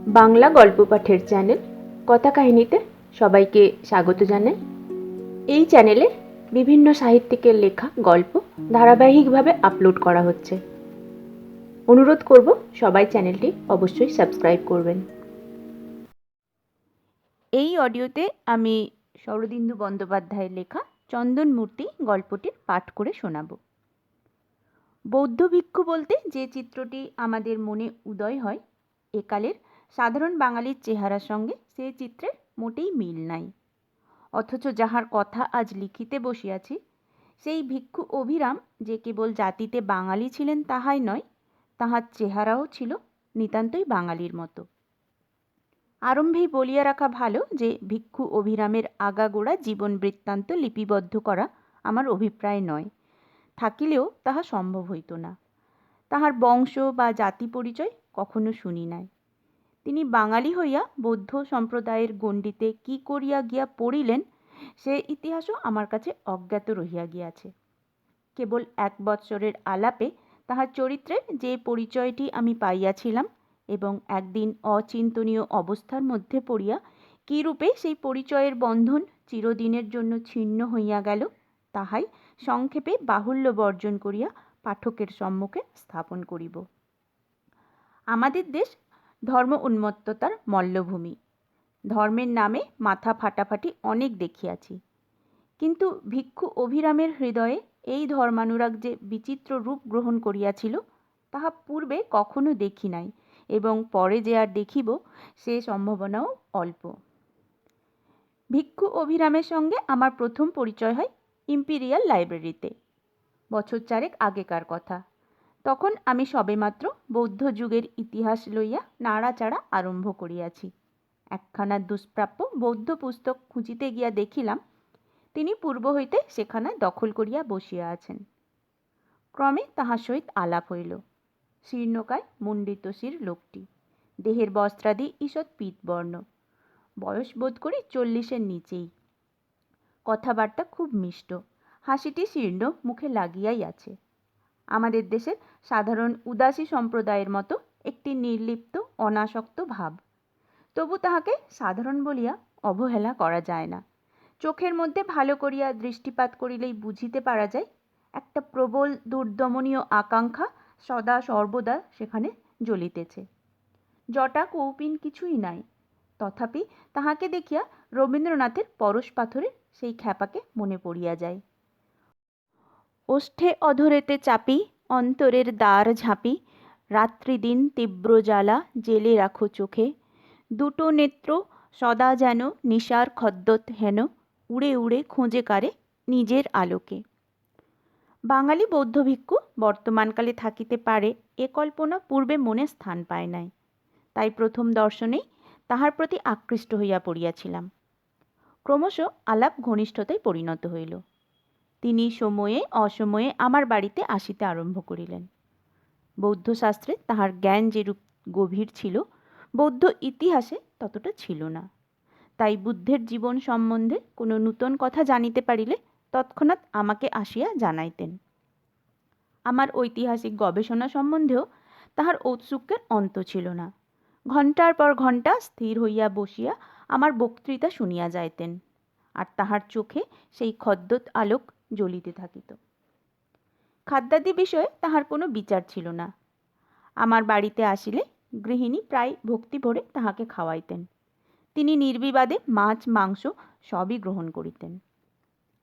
বাংলা গল্প পাঠের চ্যানেল কথা কাহিনীতে সবাইকে স্বাগত জানাই। এই চ্যানেলে বিভিন্ন সাহিত্যিকের লেখা গল্প ধারাবাহিকভাবে আপলোড করা হচ্ছে। অনুরোধ করব সবাই চ্যানেলটি অবশ্যই সাবস্ক্রাইব করবেন। এই অডিওতে আমি শরদিন্দু বন্দ্যোপাধ্যায়ের লেখা চন্দন মূর্তি গল্পটির পাঠ করে শোনাব। বৌদ্ধ ভিক্ষু বলতে যে চিত্রটি আমাদের মনে উদয় হয়, একালের সাধারণ বাঙালির চেহারার সঙ্গে সে চিত্রের মোটেই মিল নাই। অথচ যাহার কথা আজ লিখিতে বসিয়াছি, সেই ভিক্ষু অভিরাম যে কেবল জাতিতে বাঙালি ছিলেন তাহাই নয়, তাহার চেহারাও ছিল নিতান্তই বাঙালির মতো। আরম্ভেই বলিয়া রাখা ভালো যে ভিক্ষু অভিরামের আগাগোড়া জীবন বৃত্তান্ত লিপিবদ্ধ করা আমার অভিপ্রায় নয়, থাকিলেও তাহা সম্ভব হইত না। তাহার বংশ বা জাতি পরিচয় কখনো শুনি নাই। তিনি বাঙালি হইয়া বৌদ্ধ সম্প্রদায়ের গণ্ডিতে কি করিয়া গিয়া পড়িলেন, সে ইতিহাসও আমার কাছে অজ্ঞাত রহিয়া গিয়াছে। কেবল 1 বৎসরের আলাপে তাহার চরিত্রের যে পরিচয়টি আমি পাইয়াছিলাম এবং একদিন অচিন্তনীয় অবস্থার মধ্যে পড়িয়া কীরূপে সেই পরিচয়ের বন্ধন চিরদিনের জন্য ছিন্ন হইয়া গেল, তাহাই সংক্ষেপে বাহুল্য বর্জন করিয়া পাঠকের সম্মুখে স্থাপন করিব। আমাদের দেশ ধর্ম উন্মত্ততার মল্লভূমি। ধর্মের নামে মাথা ফাটাফাটি অনেক দেখিয়াছি, কিন্তু ভিক্ষু অভিরামের হৃদয়ে এই ধর্মানুরাগ যে বিচিত্র রূপ গ্রহণ করিয়াছিল, তাহা পূর্বে কখনো দেখি নাই এবং পরে যে আর দেখিব সে সম্ভাবনাও অল্প। ভিক্ষু অভিরামের সঙ্গে আমার প্রথম পরিচয় হয় ইম্পিরিয়াল লাইব্রেরিতে, বছর 4 আগেকার কথা। তখন আমি সবেমাত্র বৌদ্ধ যুগের ইতিহাস লইয়া নাড়াচাড়া আরম্ভ করিয়াছি। একখানা দুষ্প্রাপ্য বৌদ্ধ পুস্তক খুঁজিতে গিয়া দেখিলাম তিনি পূর্ব হইতে সেখানা দখল করিয়া বসিয়া আছেন। ক্রমে তাহার সহিত আলাপ হইল। শীর্ণকায় মণ্ডিত শির লোকটি, দেহের বস্ত্রাদি ঈষৎ পীতবর্ণ, বয়স বোধ করি 40-এর নিচেই। কথাবার্তা খুব মিষ্ট, হাসিটি শীর্ণ মুখে লাগিয়াই আছে। আমাদের দেশের সাধারণ উদাসী সম্প্রদায়ের মতো একটি নির্লিপ্ত অনাসক্ত ভাব, তবু তাহাকে সাধারণ বলিয়া অবহেলা করা যায় না। চোখের মধ্যে ভালো করিয়া দৃষ্টিপাত করিলেই বুঝিতে পারা যায় একটা প্রবল দুর্দমনীয় আকাঙ্ক্ষা সদা সর্বদা সেখানে জ্বলিতেছে। জটা কৌপিন কিছুই নাই, তথাপি তাহাকে দেখিয়া রবীন্দ্রনাথের পরশ পাথরের সেই খ্যাপাকে মনে পড়িয়া যায়। ওষ্ঠে অধরেতে চাপি অন্তরের দ্বার ঝাঁপি, রাত্রিদিন তীব্র জ্বালা জেলে রাখো চোখে, দুটো নেত্র সদা যেন নিশার খদ্দত হেন, উড়ে উড়ে খোঁজে কারে নিজের আলোকে। বাঙালি বৌদ্ধ ভিক্ষু বর্তমানকালে থাকিতে পারে এ কল্পনা পূর্বে মনে স্থান পায় নাই, তাই প্রথম দর্শনেই তাহার প্রতি আকৃষ্ট হইয়া পড়িয়াছিলাম। ক্রমশ আলাপ ঘনিষ্ঠতায় পরিণত হইল। তিনি সময়ে অসময়ে আমার বাড়িতে আসিতে আরম্ভ করিলেন। বৌদ্ধ শাস্ত্রে তাহার জ্ঞান যেরূপ গভীর ছিল, বৌদ্ধ ইতিহাসে ততটা ছিল না। তাই বুদ্ধের জীবন সম্বন্ধে কোনো নূতন কথা জানিতে পারিলে তৎক্ষণাৎ আমাকে আসিয়া জানাইতেন। আমার ঐতিহাসিক গবেষণা সম্বন্ধেও তাহার ঔৎসুক্যের অন্ত ছিল না। ঘণ্টার পর ঘণ্টা স্থির হইয়া বসিয়া আমার বক্তৃতা শুনিয়া যাইতেন, আর তাহার চোখে সেই খদ্দত আলোক জ্বলিতে থাকিত। খাদ্যাদি বিষয়ে তাহার কোনো বিচার ছিল না। আমার বাড়িতে আসিলে গৃহিণী প্রায় ভক্তি ভরে তাহাকে খাওয়াইতেন। তিনি নির্বিবাদে মাছ মাংস সবই গ্রহণ করিতেন।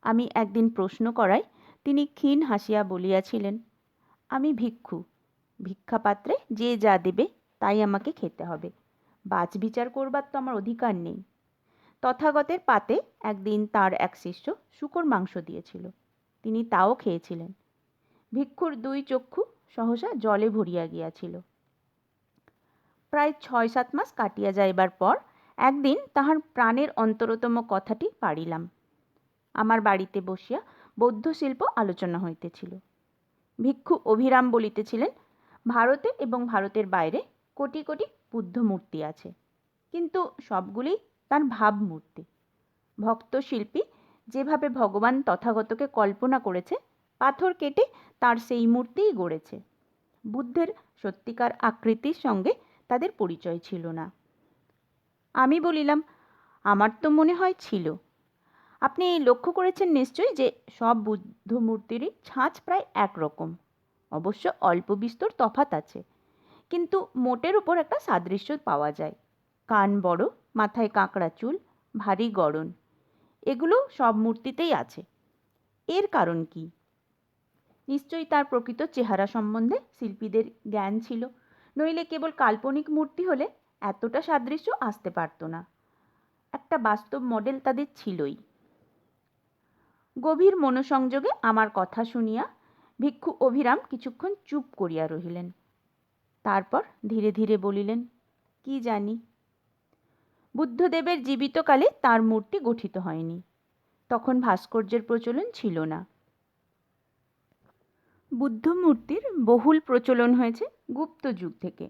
আমি একদিন প্রশ্ন করায় তিনি ক্ষীণ হাসিয়া বলিয়াছিলেন, আমি ভিক্ষু, ভিক্ষাপাত্রে যে যা দেবে তাই আমাকে খেতে হবে, বাছ বিচার করবার তো আমার অধিকার নেই। তথাগতের পাতে একদিন তার এক শিষ্য শূকর মাংস দিয়েছিল, তিনি তাও খেয়েছিলেন। ভিক্ষুর 2 চক্ষু সহসা জলে ভরিয়া গিয়াছিল। প্রায় 6-7 মাস কাটিয়া যাইবার পর একদিন তাহার প্রাণের অন্তরতম কথাটি পাড়িলাম। আমার বাড়িতে বসিয়া বৌদ্ধ শিল্প আলোচনা হইতেছিল। ভিক্ষু অভিরাম বলিতেছিলেন, ভারতে এবং ভারতের বাইরে কোটি কোটি বুদ্ধ মূর্তি আছে, কিন্তু সবগুলি তার ভাবমূর্তি। ভক্ত শিল্পী যেভাবে ভগবান তথাগতকে কল্পনা করেছে, পাথর কেটে তার সেই মূর্তিই গড়েছে। বুদ্ধের সত্যিকার আকৃতির সঙ্গে তাদের পরিচয় ছিল না। আমি বলিলাম, আমার তো মনে হয় ছিল। আপনি লক্ষ্য করেছেন নিশ্চয়ই যে সব বুদ্ধ মূর্তিরই ছাঁচ প্রায় একরকম। অবশ্য অল্প বিস্তর তফাৎ আছে, কিন্তু মোটের উপর একটা সাদৃশ্য পাওয়া যায়। কান বড়, মাথায় কাঁকড়া চুল, ভারী গড়ন, এগুলো সব মূর্তিতেই আছে। এর কারণ কি? নিশ্চয়ই তার প্রকৃত চেহারা সম্বন্ধে শিল্পীদের জ্ঞান ছিল, নইলে কেবল কাল্পনিক মূর্তি হলে এতটা সাদৃশ্য আসতে পারত না। একটা বাস্তব মডেল তাদের ছিলই। গভীর মনোসংযোগে আমার কথা শুনিয়া ভিক্ষু অভিরাম কিছুক্ষণ চুপ করিয়া রহিলেন। তারপর ধীরে ধীরে বলিলেন, কি জানি। বুদ্ধদেবের জীবিতকালে তার মূর্তি গঠিত হয়নি। তখন ভাস্কর্যের প্রচলন ছিল না। বুদ্ধ মূর্তির বহুল প্রচলন হয়েছে গুপ্ত যুগ থেকে,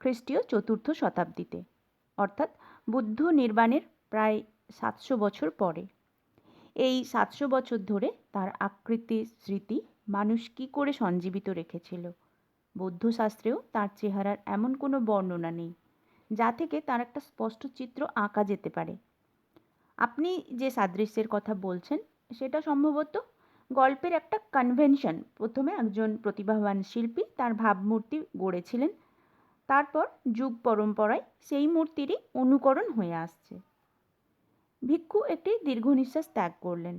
খ্রিস্টীয় ৪র্থ শতাব্দীতে, অর্থাৎ বুদ্ধ নির্বাণের প্রায় ৭০০ বছর পরে। এই ৭০০ বছর ধরে তার আকৃতি স্মৃতি মানুষ কী করে সঞ্জীবিত রেখেছিল। বৌদ্ধ শাস্ত্রেও তার চেহারার এমন কোনো বর্ণনা নেই যা থেকে তার একটা স্পষ্ট চিত্র আঁকা যেতে পারে। আপনি যে সাদৃশ্যের কথা বলছেন সেটা সম্ভবত গল্পের একটা কনভেনশন। প্রথমে একজন প্রতিভাবান শিল্পী তার ভাবমূর্তি গড়েছিলেন, তারপর যুগ পরম্পরায় সেই মূর্তিরই অনুকরণ হয়ে আসছে। ভিক্ষু একটি দীর্ঘ নিঃশ্বাস ত্যাগ করলেন।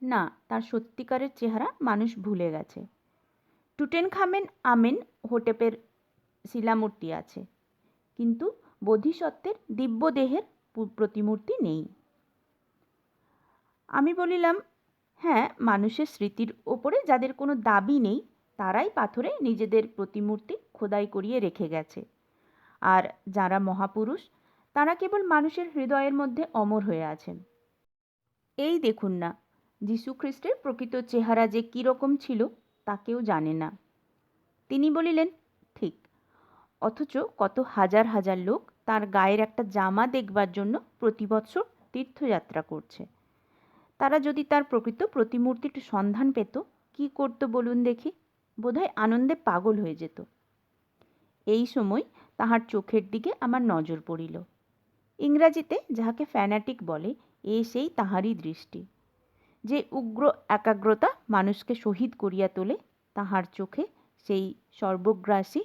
না, তার সত্যিকারের চেহারা মানুষ ভুলে গেছে। টুটেনখামেন আমেন হোটেপের শিলামূর্তি আছে, কিন্তু বোধিসত্ত্বের দিব্য দেহের প্রতিমূর্তি নেই। আমি বলিলাম, হ্যাঁ, মানুষের স্মৃতির ওপরে যাদের কোনো দাবি নেই তারাই পাথরে নিজেদের প্রতিমূর্তি খোদাই করিয়ে রেখে গেছে, আর যারা মহাপুরুষ তারা কেবল মানুষের হৃদয়ের মধ্যে অমর হয়ে আছেন। এই দেখুন না, যীশুখ্রিস্টের প্রকৃত চেহারা যে কীরকম ছিল তা কেউ জানে না। তিনি বলিলেন, ঠিক, অথচ কত হাজার হাজার লোক তার গায়ের একটা জামা দেখবার জন্য প্রতি বৎসর তীর্থযাত্রা করছে। তারা যদি তার প্রকৃত প্রতিমূর্তির সন্ধান পেত, কি করত বলুন দেখি? বোধহয় আনন্দে পাগল হয়ে যেত। এই সময় তাহার চোখের দিকে আমার নজর পড়িল। ইংরাজিতে যাহাকে ফ্যানাটিক বলে, এ সেই তাহারই দৃষ্টি। যে উগ্র একাগ্রতা মানুষকে শহীদ করিয়া তোলে, তাহার চোখে সেই সর্বগ্রাসী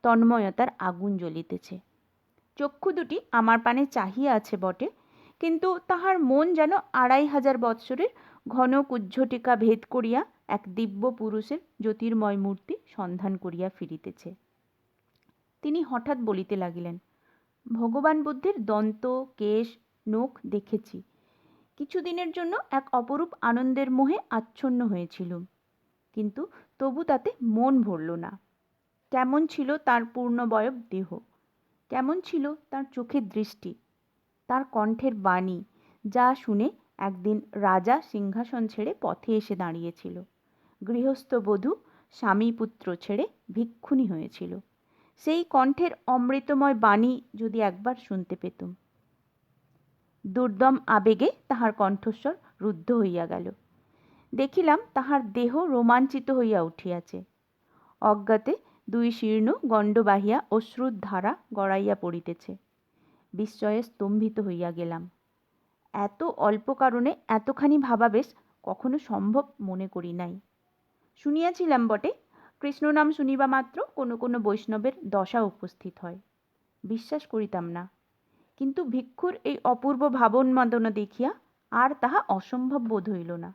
তন্ময়তার আগুন জ্বলিতেছে। চক্ষু দুটি আমার পানে চাহিয়া আছে বটে, কিন্তু তাহার মন যেন ২৫০০ বৎসরের ঘন কুজ্ঝটিকা ভেদ করিয়া এক দিব্য পুরুষের জ্যোতির্ময় মূর্তি সন্ধান করিয়া ফিরিতেছে। তিনি হঠাৎ বলিতে লাগিলেন, ভগবান বুদ্ধের দন্ত, কেশ, নখ দেখেছি। কিছুদিনের জন্য এক অপরূপ আনন্দের মোহে আচ্ছন্ন হয়েছিলুম, কিন্তু তবু তাতে মন ভরল না। কেমন ছিল তার পূর্ণবয়ব দেহ, কেমন ছিল তার চোখের দৃষ্টি, তার কণ্ঠের বাণী, যা শুনে একদিন রাজা সিংহাসন ছেড়ে পথে এসে দাঁড়িয়েছিল, গৃহস্থ বধূ স্বামী পুত্র ছেড়ে ভিক্ষুণী হয়েছিল। সেই কণ্ঠের অমৃতময় বাণী যদি একবার শুনতে পেতুম। দুর্দম আবেগে তাহার কণ্ঠস্বর রুদ্ধ হইয়া গেল। দেখিলাম তাহার দেহ রোমাঞ্চিত হইয়া উঠিয়াছে। অজ্ঞাতে দুই শীর্ণ গণ্ড বাহিয়া অশ্রুর ধারা গড়াইয়া পড়িতেছে। বিস্ময়ে স্তম্ভিত হইয়া গেলাম। এত অল্প কারণে এতখানি ভাবাবেশ কখনো সম্ভব মনে করি নাই। শুনিয়াছিলাম বটে, কৃষ্ণ নাম শুনিবা মাত্র কোনো কোনো বৈষ্ণবের দশা উপস্থিত হয়। বিশ্বাস করিতাম না, কিন্তু ভিক্ষুর এই অপূর্ব ভাবোন্মাদনা দেখিয়া আর তাহা অসম্ভব বোধ হইল না।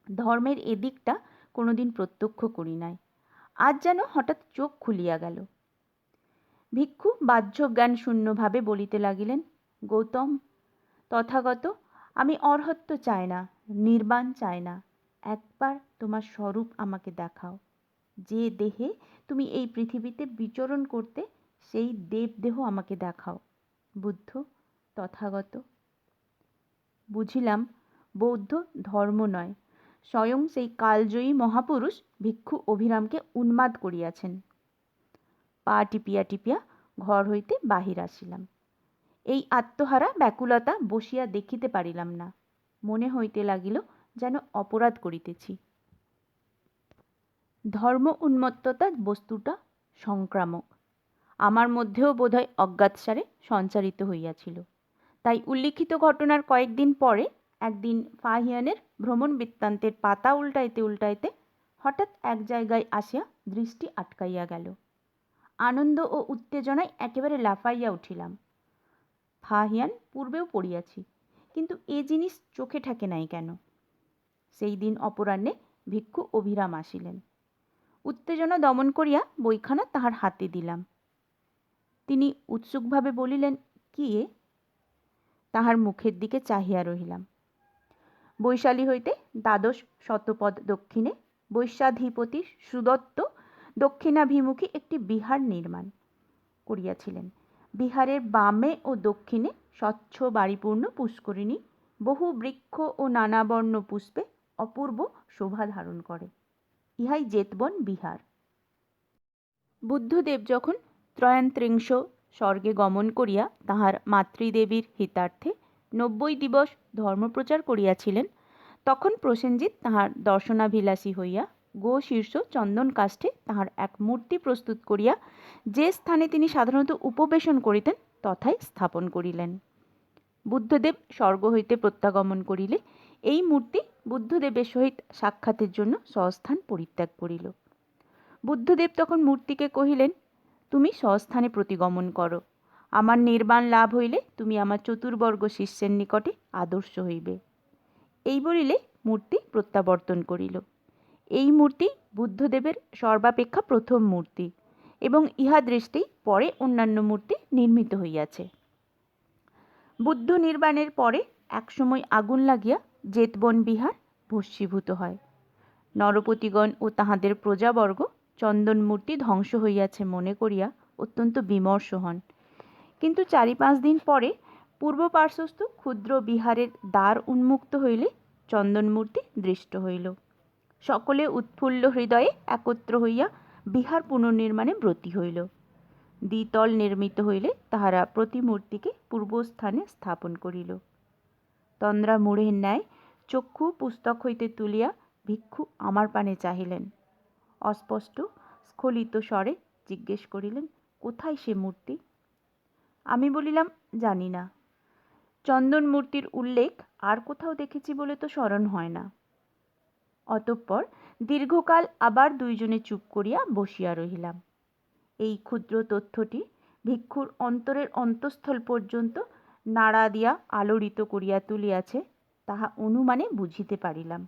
ধর্মের এদিকটা কোনোদিন প্রত্যক্ষ করি নাই, আজ যেন হঠাৎ চোখ খুলিয়া গেল। ভিক্ষু বাহ্য জ্ঞান শূন্যভাবে বলিতে লাগিলেন, গৌতম, তথাগত, আমি অর্হত্ব চাই না, নির্বাণ চাই না, একবার তোমার স্বরূপ আমাকে দেখাও। যে দেহে তুমি এই পৃথিবীতে বিচরণ করতে, সেই দেবদেহ আমাকে দেখাও। বুদ্ধ, তথাগত। বুঝিলাম বৌদ্ধ ধর্ম নয়, স্বয়ং সেই কালজয়ী মহাপুরুষ ভিক্ষু অভিরামকে উন্মাদ করিয়াছেন। পা টিপিয়া টিপিয়া ঘর হইতে বাহির আসিলাম। এই আত্মহারা ব্যাকুলতা বসিয়া দেখিতে পারিলাম না। মনে হইতে লাগিল যেন অপরাধ করিতেছি। ধর্ম উন্মত্ততা বস্তুটা সংক্রামক। আমার মধ্যেও বোধহয় অজ্ঞাতসারে সঞ্চারিত হইয়াছিল। তাই উল্লিখিত ঘটনার কয়েকদিন পরে একদিন ফাহিয়ানের ভ্রমণ বৃত্তান্তের পাতা উল্টাইতে উল্টাইতে হঠাৎ এক জায়গায় আসিয়া দৃষ্টি আটকাইয়া গেল। আনন্দ ও উত্তেজনায় একেবারে লাফাইয়া উঠিলাম। ফাহিয়ান পূর্বেও পড়িয়াছি, কিন্তু এ জিনিস চোখে ঠেকে নাই কেন? সেই দিন অপরাহ্নে ভিক্ষু অভিরাম আসিলেন। উত্তেজনা দমন করিয়া বইখানা তাহার হাতে দিলাম। তিনি উৎসুকভাবে বলিলেন, কি এ? তাহার মুখের দিকে চাহিয়া রহিলাম। বৈশালী হইতে দ্বাদশ শতপদ দক্ষিণে বৈশ্যাধিপতি সুদত্ত দক্ষিণাভিমুখী একটি বিহার নির্মাণ করিয়াছিলেন। বিহারের বামে ও দক্ষিণে স্বচ্ছ বাড়িপূর্ণ পুষ্করিণী বহু বৃক্ষ ও নানাবর্ণ পুষ্পে অপূর্ব শোভা ধারণ করে। ইহাই জেতবন বিহার। বুদ্ধদেব যখন ত্রয়ান্ত্রিংশ স্বর্গে গমন করিয়া তাহার মাতৃদেবীর হিতার্থে 90 দিবস ধর্মপ্রচার করিয়াছিলেন, তখন প্রসেনজিৎ তাহার দর্শনাভিলাষী হইয়া গো শীর্ষ চন্দন কাষ্ঠে তাহার এক মূর্তি প্রস্তুত করিয়া যে স্থানে তিনি সাধারণত উপবেশন করিতেন তথায় স্থাপন করিলেন। বুদ্ধদেব স্বর্গ হইতে প্রত্যাগমন করিলে এই মূর্তি বুদ্ধদেবের সহিত সাক্ষাতের জন্য স্বস্থান পরিত্যাগ করিল। বুদ্ধদেব তখন মূর্তিকে কহিলেন, তুমি স্বস্থানে প্রতিগমন করো। আমার নির্বাণ লাভ হইলে তুমি আমার চতুর্বর্গ শিষ্যের নিকটে আদর্শ হইবে। এই বলিলে মূর্তি প্রত্যাবর্তন করিল। এই মূর্তি বুদ্ধদেবের সর্বাপেক্ষা প্রথম মূর্তি এবং ইহা দৃষ্টেই পরে অন্যান্য মূর্তি নির্মিত হইয়াছে। বুদ্ধ নির্বাণের পরে একসময় আগুন লাগিয়া জেতবন বিহার ভস্মীভূত হয়। নরপতিগণ ও তাহাদের প্রজাবর্গ চন্দন মূর্তি ধ্বংস হইয়াছে মনে করিয়া অত্যন্ত বিমর্ষ হন। কিন্তু 4-5 দিন পরে পূর্ব পার্শ্বস্থ ক্ষুদ্র বিহারের দ্বার উন্মুক্ত হইলে চন্দন মূর্তি দৃষ্ট হইল। সকলে উৎফুল্ল হৃদয়ে একত্র হইয়া বিহার পুনর্নির্মাণে ব্রতী হইল। দ্বিতল নির্মিত হইলে তাহারা প্রতিমূর্তিকে পূর্বস্থানে স্থাপন করিল। তন্দ্রা মূঢ়ের ন্যায় চক্ষু পুস্তক হইতে তুলিয়া ভিক্ষু আমার পানে চাহিলেন। অস্পষ্ট স্খলিত স্বরে জিজ্ঞেস করিলেন, কোথায় সে মূর্তি? আমি বলিলাম, জানি না। চন্দন মূর্তির উল্লেখ আর কোথাও দেখেছি বলে তো স্মরণ হয় না। অতঃপর দীর্ঘকাল আবার দুইজনে চুপ করিয়া বসিয়া রহিলাম। এই ক্ষুদ্র তথ্যটি ভিক্ষুর অন্তরের অন্তঃস্থল পর্যন্ত নাড়া দিয়া আলোড়িত করিয়া তুলিয়াছে তাহা অনুমানে বুঝিতে পারিলাম।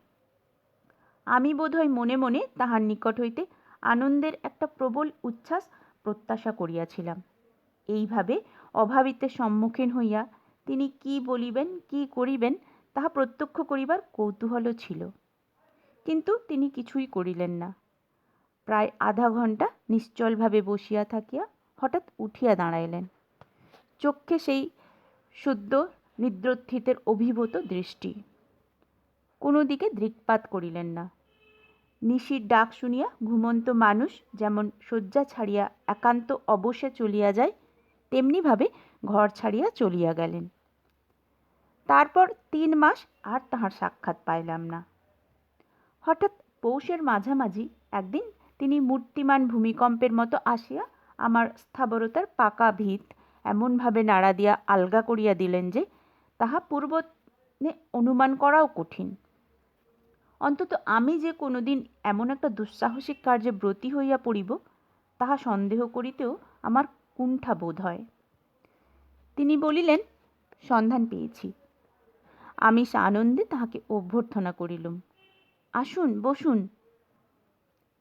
আমি বোধহয় মনে মনে তাহার নিকট হইতে আনন্দের একটা প্রবল উচ্ছ্বাস প্রত্যাশা করিয়াছিলাম। এইভাবে অভাবিতের সম্মুখীন হইয়া তিনি কি বলিবেন, কি করিবেন তাহা প্রত্যক্ষ করিবার কৌতূহল ছিল। কিন্তু তিনি কিছুই করিলেন না। প্রায় আধা ঘণ্টা নিশ্চলভাবে বসিয়া থাকিয়া হঠাৎ উঠিয়া দাঁড়াইলেন। চক্ষে সেই শুদ্ধ নিদ্রোত্থিতের অভিভূত দৃষ্টি। কোনো দিকে দৃক্পাত করিলেন না। নিশির ডাক শুনিয়া ঘুমন্ত মানুষ যেমন শয্যা ছাড়িয়া একান্ত অবসে চলিয়া যায়, তেমনিভাবে ঘর ছাড়িয়া চলিয়া গেলেন। তারপর 3 মাস আর তাহার সাক্ষাৎ পাইলাম না। হঠাৎ পৌষের মাঝামাঝি একদিন তিনি মূর্তিমান ভূমিকম্পের মতো আসিয়া আমার স্থাবরতার পাকা ভিত এমনভাবে নাড়া দিয়া আলগা করিয়া দিলেন যে তাহা পূর্বে অনুমান করাও কঠিন। অন্তত আমি যে কোনোদিন এমন একটা দুঃসাহসিক কার্যে ব্রতী হইয়া পড়িব তাহা সন্দেহ করিতেও আমার কুণ্ঠা বোধ হয়। তিনি বলিলেন, সন্ধান পেয়েছি। আমি সানন্দে তাহাকে অভ্যর্থনা করিলুম। আসুন, বসুন।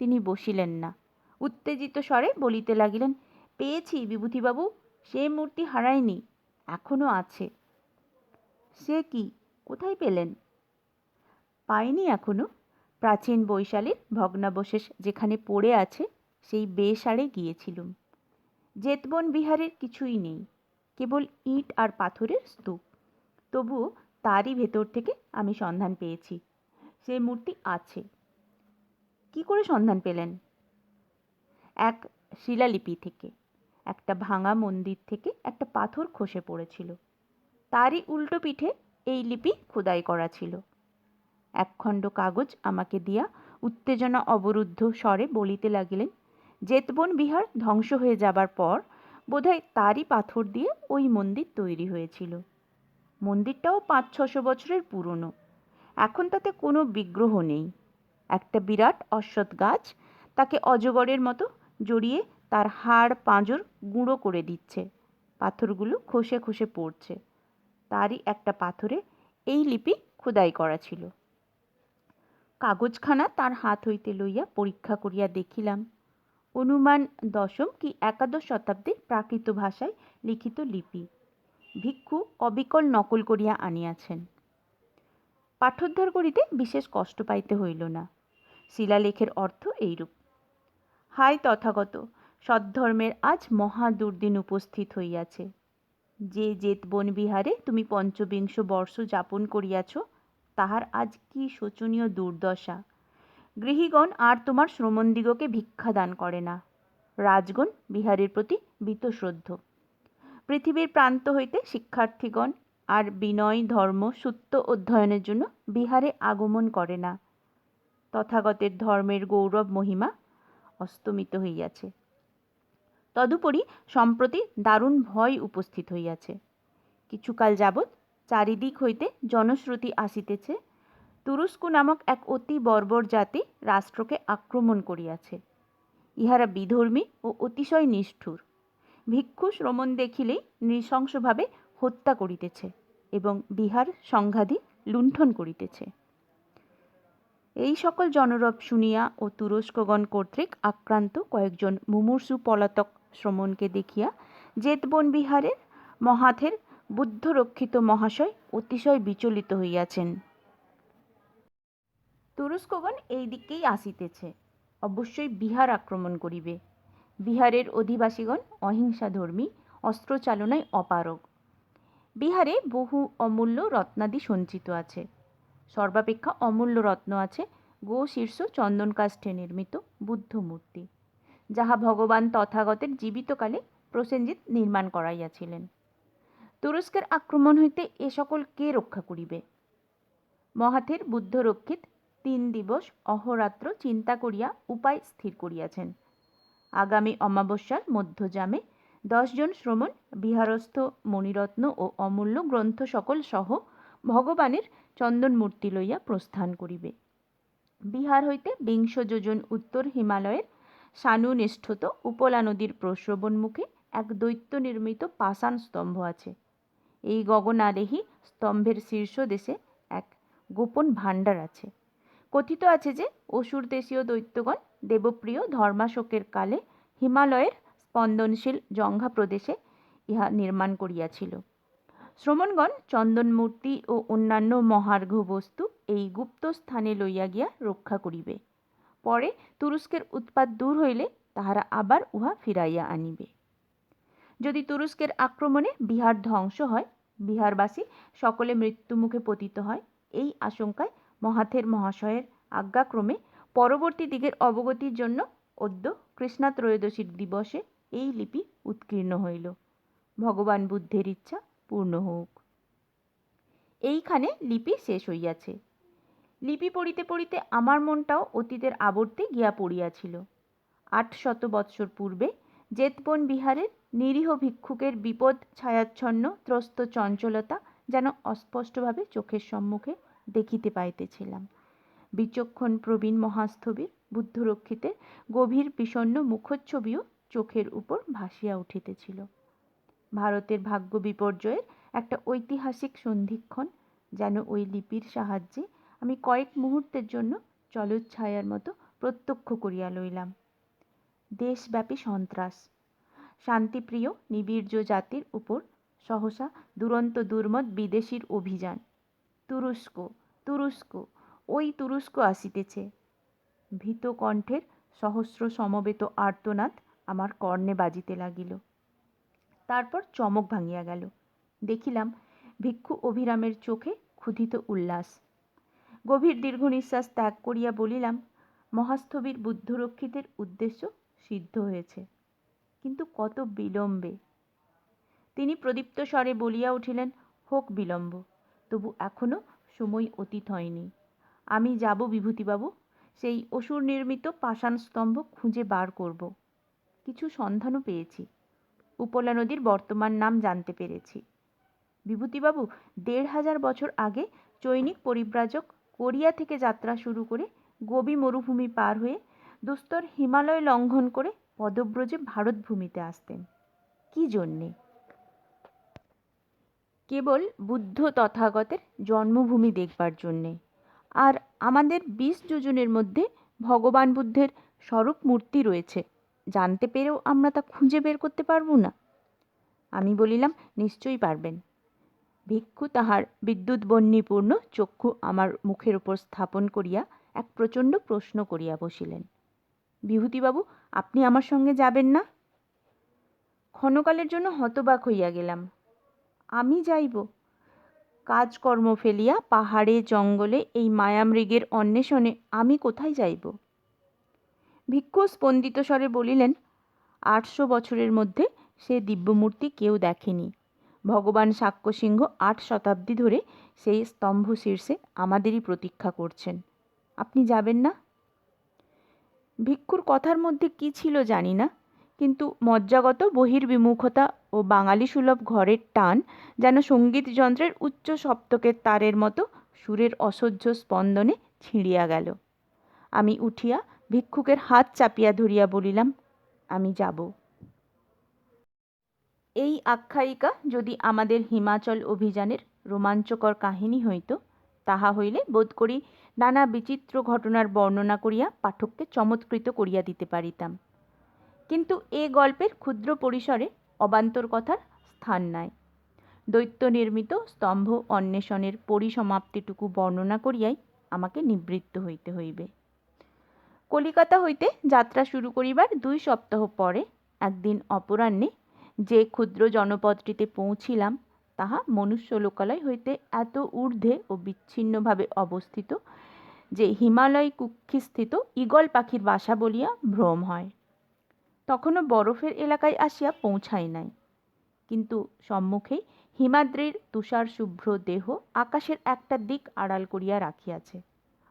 তিনি বসিলেন না। উত্তেজিত স্বরে বলিতে লাগিলেন, পেয়েছি বিভূতিবাবু, সে মূর্তি হারায়নি, এখনো আছে। সে কি, কোথায় পেলেন? পাইনি এখনো। প্রাচীন বৈশালীর ভগ্নাবশেষ যেখানে পড়ে আছে সেই বেসারে গিয়েছিলুম। জেতবন বিহারের কিছুই নেই, কেবল ইট আর পাথরের স্তূপ। তবুও তারই ভেতর থেকে আমি সন্ধান পেয়েছি, সে মূর্তি আছে। কি করে সন্ধান পেলেন? এক শিলালিপি থেকে। একটা ভাঙা মন্দির থেকে একটা পাথর খসে পড়েছিল, তারই উল্টো পিঠে এই লিপি খোদাই করা ছিল। একখণ্ড কাগজ আমাকে দিয়া উত্তেজনা অবরুদ্ধ স্বরে বলিতে লাগিলেন, জেতবন বিহার ধ্বংস হয়ে যাবার পর বোধহয় তারই পাথর দিয়ে ওই মন্দির তৈরি হয়েছিল। মন্দিরটাও 500-600 বছরের পুরনো। এখন তাতে কোনো বিগ্রহ নেই। একটা বিরাট অশ্বত্থ গাছ তাকে অজগরের মতো জড়িয়ে তার হাড় পাঁজর গুঁড়ো করে দিচ্ছে। পাথরগুলো খসে খসে পড়ছে। তারই একটা পাথরে এই লিপি খোদাই করা ছিল। কাগজখানা তার হাত হইতে লইয়া পরীক্ষা করিয়া দেখিলাম, অনুমান 10ম কি 11 শতাব্দীর প্রাকৃত ভাষায় লিখিত লিপি। ভিক্ষু অবিকল নকল করিয়া আনিয়াছেন। পাঠোদ্ধার করিতে বিশেষ কষ্ট পাইতে হইল না। শিলালেখের অর্থ এইরূপ: হায় তথাগত, সদ্ধর্মের আজ মহা দুর্দিন উপস্থিত হইয়াছে। যে জেতবন বিহারে তুমি 25 বর্ষ যাপন করিয়াছ, তাহার আজ কি শোচনীয় দুর্দশা। গৃহীগণ আর তোমার শ্রমণদিগকে ভিক্ষা দান করে না। রাজগণ বিহারের প্রতি বীতশ্রদ্ধ। পৃথিবীর প্রান্ত হইতে শিক্ষার্থীগণ আর বিনয় ধর্ম সূত্য অধ্যয়নের জন্য বিহারে আগমন করে না। তথাগতের ধর্মের গৌরব মহিমা অস্তমিত হইয়াছে। তদুপরি সম্প্রতি দারুণ ভয় উপস্থিত হইয়াছে। কিছুকাল যাবৎ চারিদিক হইতে জনশ্রুতি আসিতেছে, তুরস্কু নামক এক অতি বর্বর জাতি রাষ্ট্রকে আক্রমণ করিয়াছে। ইহারা বিধর্মী ও অতিশয় নিষ্ঠুর। ভিক্ষু শ্রমণ দেখিলেই নৃশংসভাবে হত্যা করিতেছে এবং বিহার সংঘাদি লুণ্ঠন করিতেছে। এই সকল জনরব শুনিয়া ও তুরস্কগণ কর্তৃক আক্রান্ত কয়েকজন মুমূর্ষু পলাতক শ্রমণকে দেখিয়া জেতবন বিহারের মহাথের বুদ্ধরক্ষিত মহাশয় অতিশয় বিচলিত হইয়াছেন। তুরস্কগণ এই দিকেই আসিতেছে, অবশ্যই বিহার আক্রমণ করিবে। বিহারের অধিবাসীগণ অহিংসাধর্মী, অস্ত্রচালনায় অপারগ। বিহারে বহু অমূল্য রত্নাদি সঞ্চিত আছে। সর্বাপেক্ষা অমূল্য রত্ন আছে গো শীর্ষ চন্দন কাষ্ঠে নির্মিত বুদ্ধ মূর্তি, যাহা ভগবান তথাগতের জীবিতকালে প্রসেনজিৎ নির্মাণ করাইয়াছিলেন। তুরস্কের আক্রমণ হইতে এ সকল কে রক্ষা করিবে? মহাথের বুদ্ধরক্ষিত 3 দিবস অহরাত্র চিন্তা করিয়া উপায় স্থির করিয়াছেন। আগামী অমাবস্যার মধ্যযামে 10 জন শ্রমণ বিহারস্থ মণিরত্ন ও অমূল্য গ্রন্থ সকল সহ ভগবানের চন্দন মূর্তি লইয়া প্রস্থান করিবে। বিহার হইতে 20 যোজন উত্তর হিমালয়ের সানুনিষ্ঠত উপলা নদীর প্রস্রবণ মুখে এক দৈত্য নির্মিত পাষাণ স্তম্ভ আছে। এই গগনারেহী স্তম্ভের শীর্ষদেশে এক গোপন ভাণ্ডার আছে। কথিত আছে যে অসুর দেশীয় দৈত্যগণ দেবপ্রিয় ধর্মাশোকের কালে হিমালয়ের স্পন্দনশীল জঙ্ঘা প্রদেশে ইহা নির্মাণ করিয়াছিল। শ্রমণগণ চন্দন মূর্তি ও অন্যান্য মহার্ঘ বস্তু এই গুপ্ত স্থানে লইয়া গিয়া রক্ষা করিবে। পরে তুরস্কের উৎপাত দূর হইলে তাহারা আবার উহা ফিরাইয়া আনিবে। যদি তুরস্কের আক্রমণে বিহার ধ্বংস হয়, বিহারবাসী সকলে মৃত্যুমুখে পতিত হয়, এই আশঙ্কায় মহাথের মহাশয়ের আজ্ঞাক্রমে পরবর্তী দিকের অবগতির জন্য অদ্য কৃষ্ণা ত্রয়োদশীর দিবসে এই লিপি উৎকীর্ণ হইল। ভগবান বুদ্ধের ইচ্ছা পূর্ণ হোক। এইখানে লিপি শেষ হইয়াছে। লিপি পড়িতে পড়িতে আমার মনটাও অতীতের আবর্তে গিয়া পড়িয়াছিল। 800 বৎসর পূর্বে জেতবন বিহারের নিরীহ ভিক্ষুকের বিপদ ছায়াচ্ছন্ন ত্রস্ত চঞ্চলতা যেন অস্পষ্টভাবে চোখের সম্মুখে দেখিতে পাইতেছিলাম। বিচক্ষণ প্রবীণ মহাস্থবির বুদ্ধরক্ষিতের গভীর বিষণ্ণ মুখচ্ছবিও চোখের উপর ভাসিয়া উঠিতেছিল। ভারতের ভাগ্য বিপর্যয়ের একটা ঐতিহাসিক সন্ধিক্ষণ যেন ওই লিপির সাহায্যে আমি কয়েক মুহূর্তের জন্য জলোচ্ছ্বায়ার মতো প্রত্যক্ষ করিয়া লইলাম। দেশব্যাপী সন্ত্রাস, শান্তিপ্রিয় নিবীর্য জাতির উপর সহসা দুরন্ত দুর্মদ বিদেশীর অভিযান। তুরস্ক, তুরস্ক, ওই তুরস্ক আসিতেছে। ভীত কণ্ঠের সহস্র সমবেত আর্তনাদ আমার কর্ণে বাজিতে লাগিল। তারপর চমক ভাঙিয়া গেল। দেখিলাম ভিক্ষু অভিরামের চোখে ক্ষুধিত উল্লাস। গভীর দীর্ঘ নিঃশ্বাস ত্যাগ করিয়া বলিলাম, মহাস্থবির বুদ্ধরক্ষিতের উদ্দেশ্য সিদ্ধ হয়েছে, কিন্তু কত বিলম্বে। তিনি প্রদীপ্ত স্বরে বলিয়া উঠিলেন, হোক বিলম্ব, তবু এখনো সময় অতীত হয়নি। আমি যাব বিভূতিবাবু, সেই অসুর নির্মিত পাষাণ স্তম্ভ খুঁজে বার করব। কিছু সন্ধানও পেয়েছি। উপলা নদীর বর্তমান নাম জানতে পেরেছি। বিভূতিবাবু ১৫০০ বছর আগে চৈনিক পরিব্রাজক কোরিয়া থেকে যাত্রা শুরু করে গোবি মরুভূমি পার হয়ে দুস্তর হিমালয় লঙ্ঘন করে পদব্রজে ভারতভূমিতে আসতেন। কি জন্যে? কেবল বুদ্ধ তথাগতের জন্মভূমি দেখবার জন্যে। আর আমাদের ২০ যোজনের মধ্যে ভগবান বুদ্ধের স্বরূপ মূর্তি রয়েছে, জানতে পেরেও আমরা তা খুঁজে বের করতে পারব না? আমি বলিলাম, নিশ্চয়ই পারবেন। ভিক্ষু তাহার বিদ্যুৎ বহ্নিপূর্ণ চক্ষু আমার মুখের উপর স্থাপন করিয়া এক প্রচণ্ড প্রশ্ন করিয়া বসিলেন। বিভূতিবাবু, আপনি আমার সঙ্গে যাবেন না? ক্ষণকালের জন্য হতবাক হইয়া গেলাম। আমি যাইব? কাজকর্ম ফেলিয়া পাহাড়ে জঙ্গলে এই মায়ামৃগের অন্বেষণে আমি কোথায় যাইব? ভিক্ষু স্পন্দিত স্বরে বলিলেন, ৮০০ বছরের মধ্যে সে দিব্যমূর্তি কেউ দেখেনি। ভগবান শাক্যসিংহ ৮ শতাব্দী ধরে সেই স্তম্ভ শীর্ষে আমাদেরই প্রতীক্ষা করছেন। আপনি যাবেন না? ভিক্ষুর কথার মধ্যে কি ছিল জানি না, কিন্তু মজ্জাগত বহির্বিমুখতা ও বাঙালি সুলভ ঘরের টান যেন সঙ্গীত যন্ত্রের উচ্চ সপ্তকের তারের মতো সুরের অসহ্য স্পন্দনে ছিঁড়িয়া গেল। আমি উঠিয়া ভিক্ষুকের হাত চাপিয়া ধরিয়া বলিলাম, আমি যাব। এই আখ্যায়িকা যদি আমাদের হিমাচল অভিযানের রোমাঞ্চকর কাহিনী হইত, তাহা হইলে বোধ করি নানা বিচিত্র ঘটনার বর্ণনা করিয়া পাঠককে চমৎকৃত করিয়া দিতে পারিতাম। কিন্তু এ গল্পের ক্ষুদ্র পরিসরে অবান্তর কথার স্থান নাই। দৈত্য নির্মিত স্তম্ভ অন্বেষণের পরিসমাপ্তিটুকু বর্ণনা করিয়াই আমাকে নিবৃত্ত হইতে হইবে। কলিকাতা হইতে যাত্রা শুরু করিবার ২ সপ্তাহ পরে একদিন অপরাহ্নে যে ক্ষুদ্র জনপদটিতে পৌঁছিলাম, তাহা মনুষ্য লোকালয় হইতে এত ঊর্ধ্বে ও বিচ্ছিন্নভাবে অবস্থিত যে হিমালয় কুক্ষিস্থিত ঈগল পাখির বাসা বলিয়া ভ্রম হয়। তখনও বরফের এলাকায় আসিয়া পৌঁছাই নাই, কিন্তু সম্মুখেই হিমাদ্রির তুষার শুভ্র দেহ আকাশের একটা দিক আড়াল করিয়া রাখিয়াছে।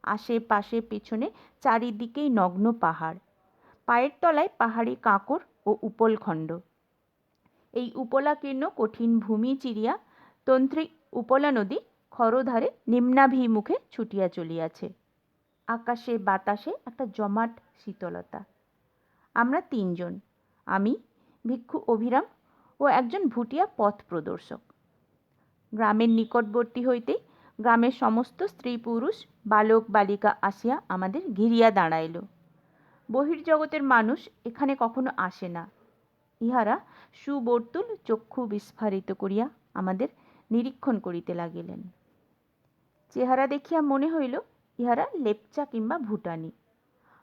আশেপাশে পেছনে চারিদিকেই নগ্ন পাহাড়, পায়ের তলায় পাহাড়ি কাঁকর ও উপলখণ্ড। এই উপলাকীর্ণ কঠিন ভূমি চিরিয়া তন্ত্রী উপলা নদী খরধারে নিম্নাভিমুখে ছুটিয়া চলিয়াছে। আকাশে বাতাসে একটা জমাট শীতলতা। আমরা ৩ জন, আমি, ভিক্ষু অভিরাম ও একজন ভুটিয়া পথ প্রদর্শক। গ্রামের নিকটবর্তী হইতেই গ্রামের সমস্ত স্ত্রী পুরুষ বালক বালিকা আসিয়া আমাদের ঘিরিয়া দাঁড়াইল। বহির্জগতের মানুষ এখানে কখনো আসে না। ইহারা সুবর্তুল চক্ষু বিস্ফারিত করিয়া আমাদের নিরীক্ষণ করিতে লাগিলেন। চেহারা দেখিয়া মনে হইল ইহারা লেপচা কিংবা ভুটানি।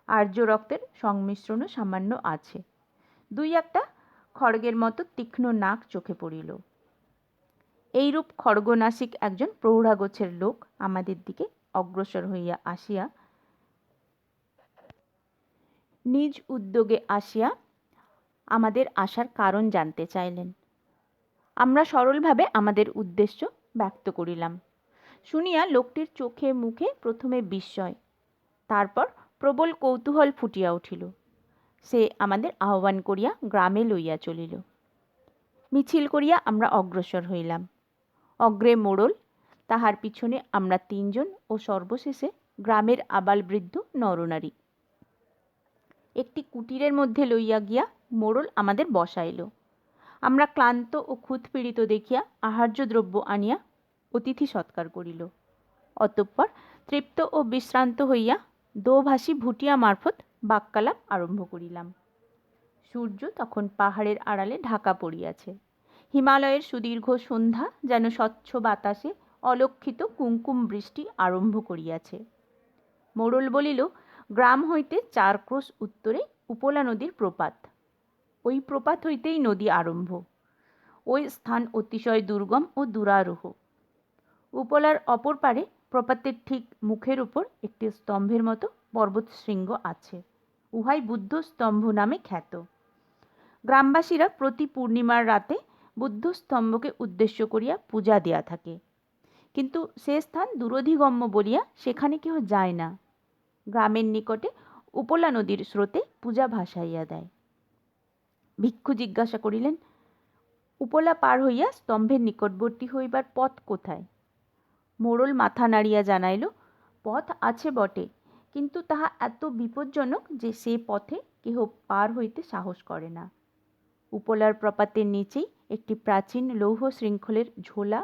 আর্য রক্তের সংমিশ্রণও সামান্য আছে। ২-১টা খড়গের মতো তীক্ষ্ণ নাক চোখে পড়িল। এইরূপ খড়গনাসিক একজন প্রৌঢ়াগোছের লোক আমাদের দিকে অগ্রসর হইয়া আসিয়া নিজ উদ্যোগে আসিয়া আমাদের আসার কারণ জানতে চাইলেন। আমরা সরলভাবে আমাদের উদ্দেশ্য ব্যক্ত করিলাম। শুনিয়া লোকটির চোখে মুখে প্রথমে বিস্ময়, তারপর প্রবল কৌতূহল ফুটিয়া উঠিল। সে আমাদের আহ্বান করিয়া গ্রামে লইয়া চলিল। মিছিল করিয়া আমরা অগ্রসর হইলাম। অগ্রে মোড়ল, তাহার পিছনে আমরা ৩ জন ও সর্বশেষে গ্রামের আবালবৃদ্ধ নরনারী। একটি কুটিরের মধ্যে লইয়া গিয়া মোড়ল আমাদের বসাইল। আমরা ক্লান্ত ও ক্ষুধপীড়িত দেখিয়া আহার্য দ্রব্য আনিয়া অতিথি সৎকার করিল। অতঃপর তৃপ্ত ও বিশ্রান্ত হইয়া দোভাষী ভুটিয়া মারফত বাক্যালাপ আরম্ভ করিলাম। সূর্য তখন পাহাড়ের আড়ালে ঢাকা পড়িয়াছে। হিমালয়ের সুদীর্ঘ সন্ধ্যা যেন স্বচ্ছ বাতাসে অলক্ষিত কুঙ্কুম বৃষ্টি আরম্ভ করিয়াছে। মোড়ল বলিল, গ্রাম হইতে ৪ ক্রোশ উত্তরে উপলা নদীর প্রপাত। ওই প্রপাত হইতেই নদী আরম্ভ। ওই স্থান অতিশয় দুর্গম ও দুরারোহ। উপলার অপর পারে প্রপাতের ঠিক মুখের উপর একটি স্তম্ভের মতো পর্বত শৃঙ্গ আছে। উহাই বুদ্ধ স্তম্ভ নামে খ্যাত। গ্রামবাসীরা প্রতি পূর্ণিমার রাতে বুদ্ধ স্তম্ভকে উদ্দেশ্য করিয়া পূজা দিয়া থাকে, কিন্তু সে স্থান দূরধিগম্য বলিয়া সেখানে কেহ যায় না। গ্রামের নিকটে উপলা নদীর স্রোতে পূজা ভাসাইয়া দেয়। ভিক্ষু জিজ্ঞাসা করিলেন, উপলা পার হইয়া স্তম্ভের নিকটবর্তী হইবার পথ কোথায়? মোড়ল মাথা নাড়িয়া জানাইল, পথ আছে বটে, কিন্তু তাহা এত বিপজ্জনক যে সে পথে কেহ পার হইতে সাহস করে না। উপলার প্রপাতের নিচেই একটি প্রাচীন লৌহ শৃঙ্খলের ঝোলা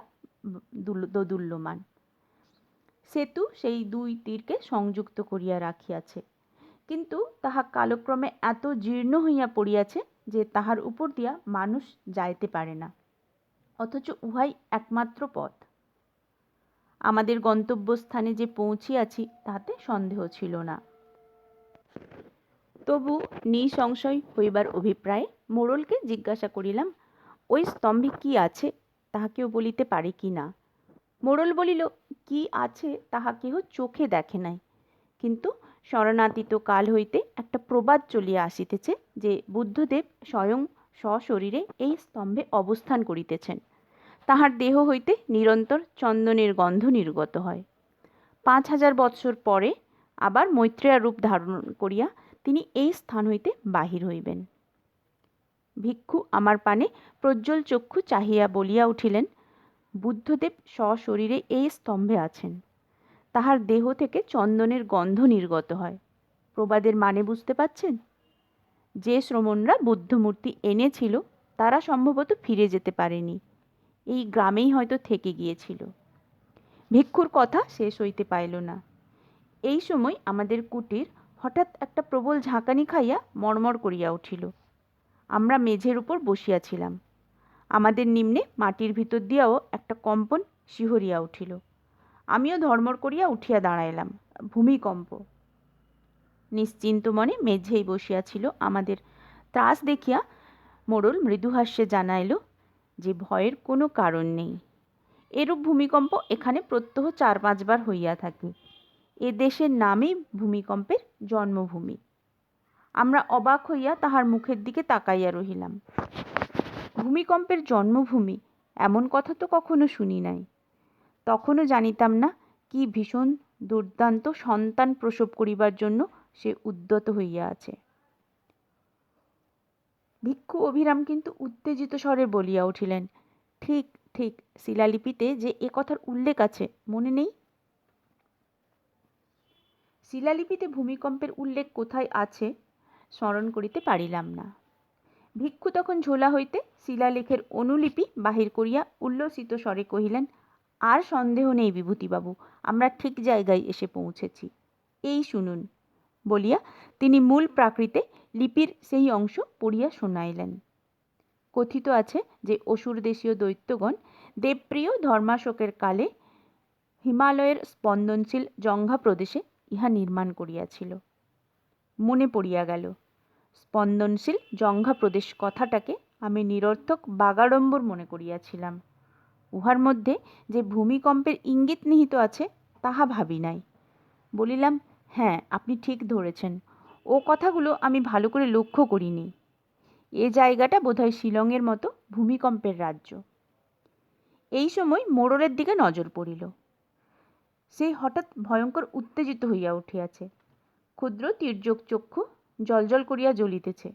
দোদুল্যমান। সেতু সেই দুই তীরকে সংযুক্ত করিয়া রাখিয়াছে, কিন্তু তাহা কালক্রমে এত জীর্ণ হইয়া পড়িয়াছে যে তাহার উপর দিয়া মানুষ যাইতে পারে না, অথচ উহাই একমাত্র পথ। আমাদের গন্তব্যস্থানে যে পৌঁছিয়াছি তাহাতে সন্দেহ ছিল না। তবু নিঃসংশয় হইবার অভিপ্রায়ে মোড়লকে জিজ্ঞাসা করিলাম, ওই স্তম্ভে কি আছে তাহা কেউ বলিতে পারে কি না? মোড়ল বলিল, কি আছে তাহা কেহ চোখে দেখে নাই, কিন্তু শরণাতীত কাল হইতে একটা প্রবাদ চলিয়া আসিতেছে যে বুদ্ধদেব স্বয়ং সশরীরে এই স্তম্ভে অবস্থান করিতেছেন। তাহার দেহ হইতে নিরন্তর চন্দনের গন্ধ নির্গত হয়। 5000 বৎসর পরে আবার মৈত্রেয়া রূপ ধারণ করিয়া তিনি এই স্থান হইতে বাহির হইবেন। ভিক্ষু আমার পানে প্রজ্জ্বল চক্ষু চাহিয়া বলিয়া উঠিলেন, বুদ্ধদেব সশরীরে এই স্তম্ভে আছেন। তাহার দেহ থেকে চন্দনের গন্ধ নির্গত হয়। প্রবাদের মানে বুঝতে পাচ্ছেন? যে শ্রমণরা বুদ্ধমূর্তি এনেছিল তারা সম্ভবত ফিরে যেতে পারেনি, এই গ্রামেই হয়তো থেকে গিয়েছিল। ভিক্ষুর কথা শেষ হইতে পাইল না। এই সময় আমাদের কুটির হঠাৎ একটা প্রবল ঝাঁকানি খাইয়া মড়মড় করিয়া উঠিল। আমরা মেঝের উপর বসিয়াছিলাম। আমাদের নিম্নে মাটির ভিতর দিয়াও একটা কম্পন শিহরিয়া উঠিল। আমিও ধর্মড় করিয়া উঠিয়া দাঁড়াইলাম। ভূমিকম্প। নিশ্চিন্ত মনে মেঝেই বসিয়াছিল আমাদের ত্রাস দেখিয়া মোড়ল মৃদুহাস্যে জানাইল যে ভয়ের কোনো কারণ নেই। এরূপ ভূমিকম্প এখানে প্রত্যহ 4-5 বার হইয়া থাকে। এ দেশের নামই ভূমিকম্পের জন্মভূমি। আমরা অবাক হইয়া তাহার মুখের দিকে তাকাইয়া রহিলাম। ভূমিকম্পের জন্মভূমি, এমন কথা তো কখনো শুনি নাই। তখনও জানিতাম না কি ভীষণ দুর্দান্ত সন্তান প্রসব করিবার জন্য সে উদ্যত হইয়া আছে। ভিক্ষু অভিরাম কিন্তু উত্তেজিত স্বরে বলিয়া উঠিলেন, ঠিক ঠিক, শিলালিপিতে যে এ কথার উল্লেখ আছে মনে নেই? শিলালিপিতে ভূমিকম্পের উল্লেখ কোথায় আছে স্মরণ করিতে পারিলাম না। ভিক্ষু তখন ঝোলা হইতে শিলালেখের অনুলিপি বাহির করিয়া উল্লসিত স্বরে কহিলেন, আর সন্দেহ নেই বিভূতিবাবু, আমরা ঠিক জায়গায় এসে পৌঁছেছি। এই শুনুন বলিয়া তিনি মূল প্রাকৃতে লিপির সেই অংশ পড়িয়া শোনাইলেন। কথিত আছে যে অসুর দেশীয় দৈত্যগণ দেবপ্রিয় ধর্মাশোকের কালে হিমালয়ের স্পন্দনশীল জঙ্ঘা প্রদেশে ইহা নির্মাণ করিয়াছিল। মনে পড়িয়া গেল, স্পন্দনশীল জঙ্ঘা প্রদেশ কথাটাকে আমি নিরর্থক বাগাড়ম্বর মনে করিয়াছিলাম। উহার মধ্যে যে ভূমিকম্পের ইঙ্গিত নিহিত আছে তাহা ভাবি নাই। বলিলাম, হ্যাঁ, আপনি ঠিক ধরেছেন, ও কথাগুলো আমি ভালো করে লক্ষ্য করিনি। এ জায়গাটা বোধহয় শিলংয়ের মতো ভূমিকম্পের রাজ্য। এই সময় মোড়লের দিকে নজর পড়িল। সে হঠাৎ ভয়ঙ্কর উত্তেজিত হইয়া উঠিয়াছে। ক্ষুদ্র তির্যক চক্ষু জলজল করিয়া জ্বলিতেছে।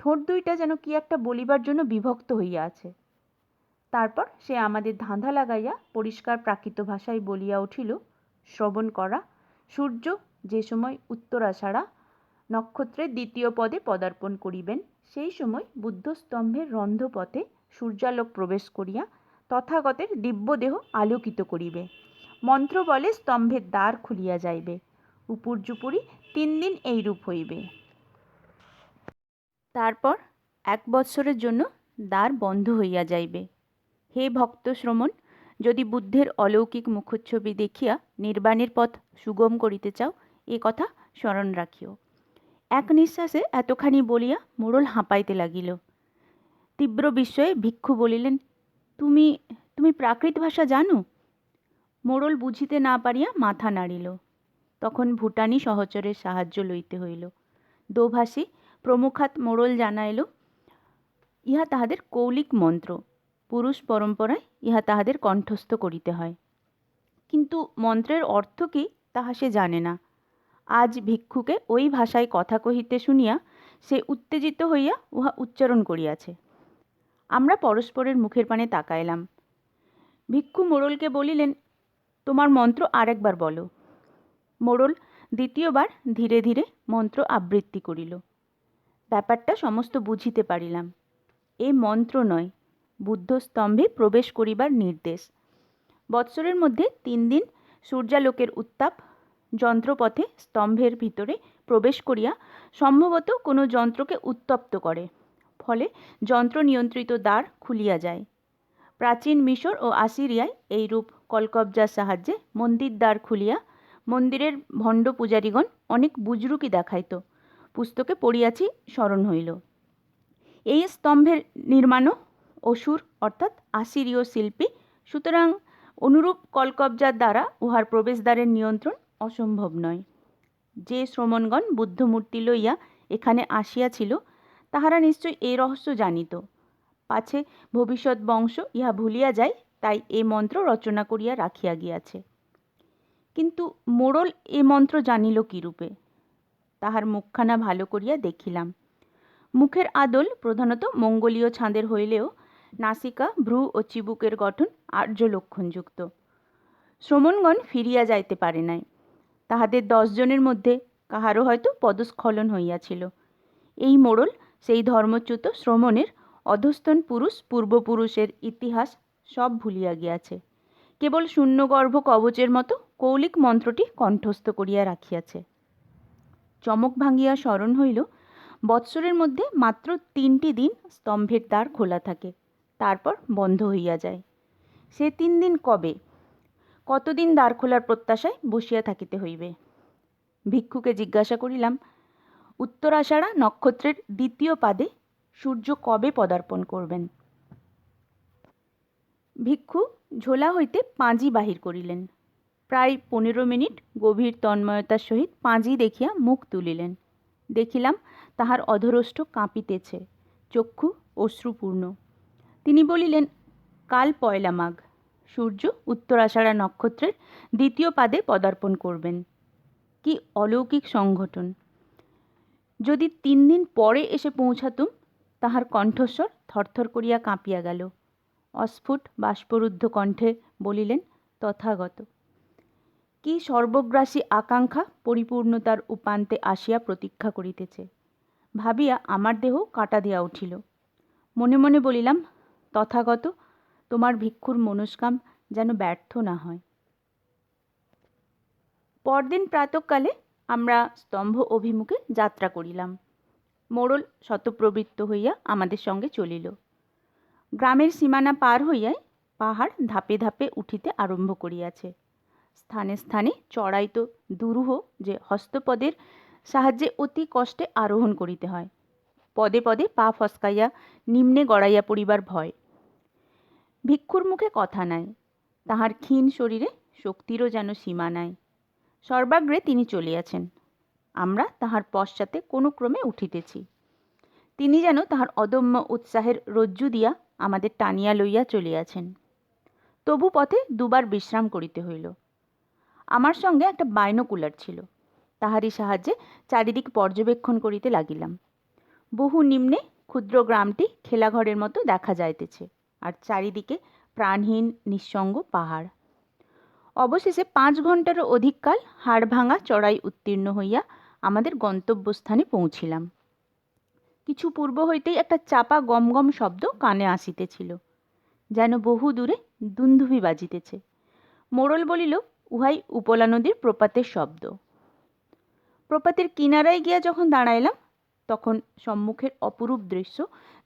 ঠোঁট দুইটা যেন কি একটা বলিবার জন্য বিভক্ত হইয়া আছে। তারপর সে আমাদের ধাঁধা লাগাইয়া পরিষ্কার প্রাকৃত ভাষায় বলিয়া উঠিল, শ্রবণ করা, সূর্য যে সময় উত্তরাষাঢ়া নক্ষত্রের দ্বিতীয় পদে পদার্পণ করিবেন, সেই সময় বুদ্ধস্তম্ভের রন্ধ্রপথে সূর্যালোক প্রবেশ করিয়া তথাগতের দিব্যদেহ আলোকিত করিবে। মন্ত্র বলে স্তম্ভের দ্বার খুলিয়া যাইবে। উপর্যুপরি 3 দিন এইরূপ হইবে। তারপর 1 বৎসরের জন্য দ্বার বন্ধ হইয়া যাইবে। হে ভক্ত শ্রমণ, যদি বুদ্ধের অলৌকিক মুখচ্ছবি দেখিয়া নির্বাণের পথ সুগম করিতে চাও, এ কথা স্মরণ রাখিও। এক নিঃশ্বাসে এতখানি বলিয়া মোড়ল হাঁপাইতে লাগিল। তীব্র বিস্ময়ে ভিক্ষু বলিলেন, তুমি তুমি প্রাকৃত ভাষা জানো? মোড়ল বুঝিতে না পারিয়া মাথা নাড়িল। তখন ভুটানি সহচরের সাহায্য লইতে হইল। দোভাষী প্রমুখাত মোড়ল জানাইল, ইহা তাহাদের কৌলিক মন্ত্র। পুরুষ পরম্পরায় ইহা তাহাদের কণ্ঠস্থ করিতে হয়। কিন্তু মন্ত্রের অর্থ কি তাহা সে জানে না। আজ ভিক্ষুকে ওই ভাষায় কথা কহিতে শুনিয়া সে উত্তেজিত হইয়া উহা উচ্চারণ করিয়াছে। আমরা পরস্পরের মুখের পানে তাকাইলাম। ভিক্ষু মোড়লকে বলিলেন, তোমার মন্ত্র আর একবার বলো। মোড়ল দ্বিতীয়বার ধীরে ধীরে মন্ত্র আবৃত্তি করিল। ব্যাপারটা সমস্ত বুঝিতে পারিলাম। এ মন্ত্র নয়, বুদ্ধস্তম্ভে প্রবেশ করিবার নির্দেশ। বৎসরের মধ্যে 3 দিন সূর্যালোকের উত্তাপ যন্ত্রপথে স্তম্ভের ভিতরে প্রবেশ করিয়া সম্ভবত কোনো যন্ত্রকে উত্তপ্ত করে, ফলে যন্ত্র নিয়ন্ত্রিত দ্বার খুলিয়া যায়। প্রাচীন মিশর ও আসিরিয়ায় এইরূপ কলকবজার সাহায্যে মন্দির দ্বার খুলিয়া মন্দিরের ভণ্ড পূজারীগণ অনেক বুজরুকি দেখাইত, পুস্তকে পড়িয়াছি, স্মরণ হইল। এই স্তম্ভের নির্মাণও অসুর অর্থাৎ আসিরীয় শিল্পী, সুতরাং অনুরূপ কলকবজার দ্বারা উহার প্রবেশদ্বারের নিয়ন্ত্রণ অসম্ভব নয়। যে শ্রমণগণ বুদ্ধমূর্তি লইয়া এখানে আসিয়াছিল, তাহারা নিশ্চয় এই রহস্য জানিত। পাছে ভবিষ্যৎ বংশ ইহা ভুলিয়া যায়, তাই এ মন্ত্র রচনা করিয়া রাখিয়া গিয়াছে। কিন্তু মোড়ল এ মন্ত্র জানিল কিরূপে? তাহার মুখখানা ভালো করিয়া দেখিলাম। মুখের আদল প্রধানত মঙ্গলীয় ছাঁদের হইলেও নাসিকা, ভ্রু ও চিবুকের গঠন আর্য লক্ষণযুক্ত। শ্রমণগণ ফিরিয়া যাইতে পারে নাই। তাহাদের 10 জনের মধ্যে কাহারও হয়তো পদস্খলন হইয়াছিল। এই মোড়ল সেই ধর্মচ্যুত শ্রমণের অধস্তন পুরুষ পূর্বপুরুষের ইতিহাস সব ভুলিয়া গিয়াছে। কেবল শূন্যগর্ভ কবচের মতো কৌলিক মন্ত্রটি কণ্ঠস্থ করিয়া রাখিয়াছে। চমক ভাঙিয়া স্মরণ হইল, বৎসরের মধ্যে মাত্র 3টি দিন স্তম্ভের দ্বার খোলা থাকে, তারপর বন্ধ হইয়া যায়। সে 3 দিন কবে? কতদিন দ্বার খোলার প্রত্যাশায় বসিয়া থাকিতে হইবে? ভিক্ষুকে জিজ্ঞাসা করিলাম, উত্তরাষাঢ়া নক্ষত্রের 2য় পাদে সূর্য কবে পদার্পণ করবেন? ভিক্ষু ঝোলা হইতে পাঁজি বাহির করিলেন। প্রায় 15 মিনিট গভীর তন্ময়তার সহিত পাঁজি দেখিয়া মুখ তুলিলেন। দেখিলাম তাহার অধরষ্ঠ কাঁপিতেছে, চক্ষু অশ্রুপূর্ণ। তিনি বলিলেন, কাল 1 মাঘ, সূর্য উত্তরাষাঢ়া নক্ষত্রের 2য় পাদে পদার্পণ করবেন। কি অলৌকিক সংঘটন! যদি 3 দিন পরে এসে পৌঁছাতুম। তাহার কণ্ঠস্বর থরথর করিয়া কাঁপিয়া গেল। অস্ফুট বাষ্পরুদ্ধ কণ্ঠে বলিলেন, তথাগত। কি সর্বগ্রাসী আকাঙ্ক্ষা পরিপূর্ণতার উপান্তে আসিয়া প্রতীক্ষা করিতেছে ভাবিয়া আমার দেহ কাটা দিয়া উঠিল। মনে মনে বলিলাম, তথাগত, তোমার ভিক্ষুর মনস্কাম যেন ব্যর্থ না হয়। পরদিন প্রাতঃকালে আমরা স্তম্ভ অভিমুখে যাত্রা করিলাম। মোড়ল শতপ্রবৃত্ত হইয়া আমাদের সঙ্গে চলিল। গ্রামের সীমানা পার হইয়াই পাহাড় ধাপে ধাপে উঠিতে আরম্ভ করিয়াছে। স্থানে স্থানে চড়াই তো দুরূহ যে হস্তপদের সাহায্যে অতি কষ্টে আরোহণ করিতে হয়। পদে পদে পা ফসকাইয়া নিম্নে গড়াইয়া পড়িবার ভয়। ভিক্ষুর মুখে কথা নাই, তাহার ক্ষীণ শরীরে শক্তিরও যেন সীমা নাই। সর্বাগ্রে তিনি চলিয়াছেন, আমরা তাহার পশ্চাতে কোনো ক্রমে উঠিতেছি। তিনি যেন তাহার অদম্য উৎসাহের রজ্জু দিয়া আমাদের টানিয়া লইয়া চলিয়াছেন। তবু পথে 2 বার বিশ্রাম করিতে হইল। আমার সঙ্গে একটা বাইনোকুলার ছিল, তাহারই সাহায্যে চারিদিক পর্যবেক্ষণ করিতে লাগিলাম। বহু নিম্নে ক্ষুদ্র গ্রামটি খেলাঘরের মতো দেখা যাইতেছে, আর চারিদিকে প্রাণহীন নিঃসঙ্গ পাহাড়। অবশেষে 5 ঘণ্টারও অধিককাল হাড় ভাঙা চড়াই উত্তীর্ণ হইয়া আমাদের গন্তব্যস্থানে পৌঁছিলাম। কিছু পূর্ব হইতেই একটা চাপা গমগম শব্দ কানে আসিতেছিল, যেন বহু দূরে দুন্দুভি বাজিতেছে। মোড়ল বলিল, উহাই উপলা নদীর প্রপাতের শব্দ। প্রপাতের কিনারায় গিয়া যখন দাঁড়াইলাম, তখন সম্মুখের অপরূপ দৃশ্য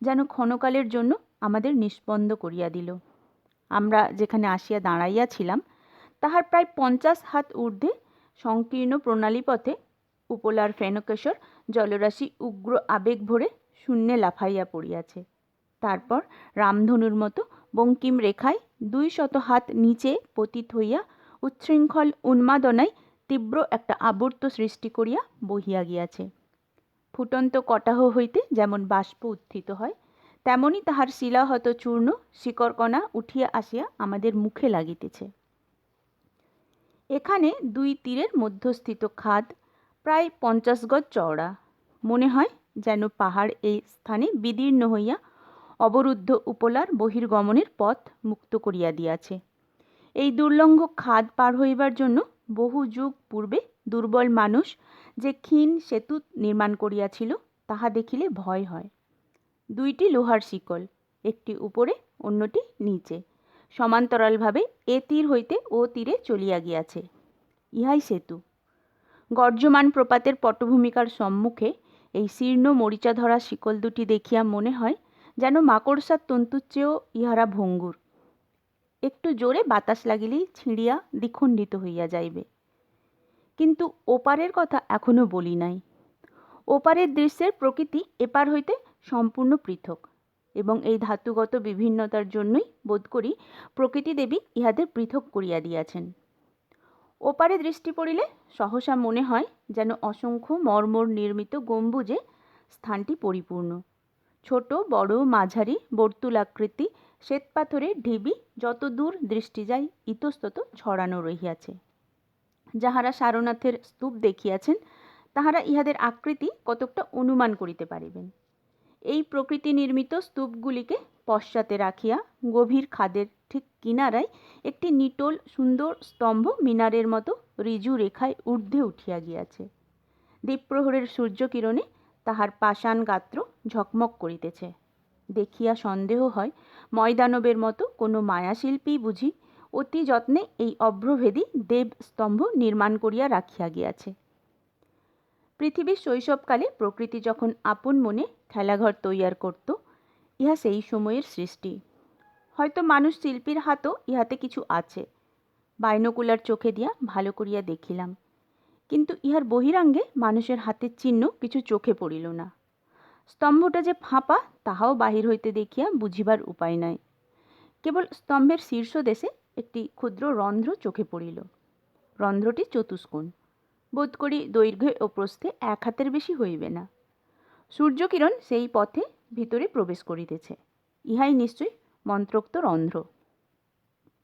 যেন ক্ষণকালের জন্য আমাদের নিস্পন্দ করিয়া দিল। আমরা যেখানে আসিয়া দাঁড়াইয়াছিলাম, তাহার প্রায় 50 হাত ঊর্ধ্বে সংকীর্ণ প্রণালীপথে উপলার ফেনকেশ্বর জলরাশি উগ্র আবেগ ভরে শূন্যে লাফাইয়া পড়িয়াছে। তারপর রামধনুর মতো বঙ্কিম রেখায় 200 হাত নিচে পতিত হইয়া উচ্ছৃঙ্খল উন্মাদনায় তীব্র একটা আবর্ত সৃষ্টি করিয়া বহিয়া গিয়াছে। ফুটন্ত কটাহ হইতে যেমন বাষ্প উত্থিত হয়, তেমনি তাহার শিলাহত চূর্ণ শিকড়কণা উঠিয়া আসিয়া আমাদের মুখে লাগিতেছে। এখানে 2 তীরের মধ্যস্থিত খাদ প্রায় 50 গজ চওড়া। মনে হয় যেন পাহাড় এই স্থানে বিদীর্ণ হইয়া অবরুদ্ধ উপলার বহির্গমনের পথ মুক্ত করিয়া দিয়াছে। এই দুর্লঙ্ঘ খাদ পার হইবার জন্য বহু যুগ পূর্বে দুর্বল মানুষ যে ক্ষীণ সেতু নির্মাণ করিয়াছিল তাহা দেখিলে ভয় হয়। দুইটি লোহার শিকল, একটি উপরে অন্যটি নিচে, সমান্তরালভাবে এ তীর হইতে ও তীরে চলিয়া গিয়াছে। ইহাই সেতু। গর্জমান প্রপাতের পটভূমিকার সম্মুখে এই শীর্ণ মরিচা ধরা শিকল দুটি দেখিয়া মনে হয় যেন মাকড়সার তন্তুর চেয়েও ইহারা ভঙ্গুর। একটু জোরে বাতাস লাগিলেই ছিঁড়িয়া দ্বিখণ্ডিত হইয়া যাইবে। কিন্তু ওপারের কথা এখনো বলি নাই। ওপারের দৃশ্যের প্রকৃতি এপার হইতে সম্পূর্ণ পৃথক, এবং এই ধাতুগত বিভিন্নতার জন্যই বোধ করি প্রকৃতি দেবী ইহাদের পৃথক করিয়া দিয়াছেন। ওপারে দৃষ্টি পড়িলে সহসা মনে হয় যেন অসংখ্য মর্মর নির্মিত গম্বুজে স্থানটি পরিপূর্ণ। ছোট বড় মাঝারি বর্তুলাকৃতি শ্বেতপাথরের ঢিবি যত দূর দৃষ্টি যায় ইতস্তত ছড়ানো রহিয়াছে। যাহারা সারনাথের স্তূপ দেখিয়াছেন তাহারা ইহাদের আকৃতি কতকটা অনুমান করিতে পারিবেন। এই প্রকৃতি নির্মিত স্তূপগুলিকে পশ্চাতে রাখিয়া গভীর খাদের ঠিক কিনারায় একটি নিটোল সুন্দর স্তম্ভ মিনারের মতো ঋজু রেখায় ঊর্ধ্বে উঠিয়া গিয়াছে। দ্বীপ্রহরের সূর্যকিরণে তাহার পাষাণ গাত্র ঝকমক করিতেছে। দেখিয়া সন্দেহ হয় ময়দানবের মতো কোনো মায়াশিল্পী বুঝি অতি যত্নে এই অভ্রভেদী দেব স্তম্ভ নির্মাণ করিয়া রাখিয়া গিয়াছে। পৃথিবীর শৈশবকালে প্রকৃতি যখন আপন মনে খেলাঘর তৈয়ার করত, ইহা সেই সময়ের সৃষ্টি। হয়তো মানুষ শিল্পীর হাতও ইহাতে কিছু আছে। বাইনোকুলার চোখে দিয়া ভালো করিয়া দেখিলাম, কিন্তু ইহার বহিরাঙ্গে মানুষের হাতের চিহ্ন কিছু চোখে পড়িল না। স্তম্ভটা যে ফাঁপা তাহাও বাহির হইতে দেখিয়া বুঝিবার উপায় নাই। কেবল স্তম্ভের শীর্ষদেশে একটি ক্ষুদ্র রন্ধ্র চোখে পড়িল। রন্ধ্রটি চতুষ্কোণ, বোধ করি দৈর্ঘ্যে ও প্রস্থে 1 হাতের বেশি হইবে না। সূর্যকিরণ সেই পথে ভিতরে প্রবেশ করিতেছে। ইহাই নিশ্চয়ই মন্ত্রোক্ত রন্ধ্র।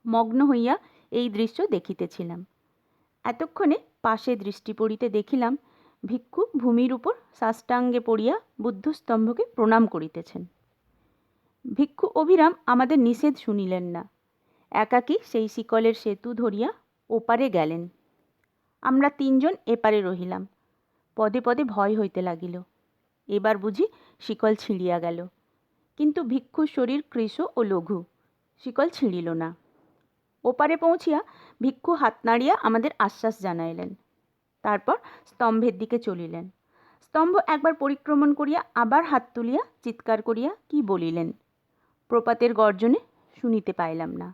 মগ্ন হইয়া এই দৃশ্য দেখিতেছিলাম। এতক্ষণে পাশে দৃষ্টি পড়িতে দেখিলাম ভিক্ষু ভূমির উপর সাষ্টাঙ্গে পড়িয়া বুদ্ধস্তম্ভকে প্রণাম করিতেছেন। ভিক্ষু অভিরাম আমাদের নিষেধ শুনিলেন না। একাকী সেই শিকলের সেতু ধরিয়া ওপারে গেলেন। আমরা 3 জন এপারে রহিলাম। পদে পদে ভয় হইতে লাগিল। এবার বুঝি শিকল ছিঁড়িয়া গেল। কিন্তু ভিক্ষুর শরীর কৃশ ও লঘু, শিকল ছিঁড়িল না। ওপারে পৌঁছিয়া ভিক্ষু হাত নাড়িয়া আমাদের আশ্বাস জানাইলেন। তারপর স্তম্ভের দিকে চলিলেন। স্তম্ভ একবার পরিক্রমণ করিয়া আবার হাত তুলিয়া চিৎকার করিয়া কি বলিলেন। প্রপাতের গর্জনে শুনিতে পাইলাম না।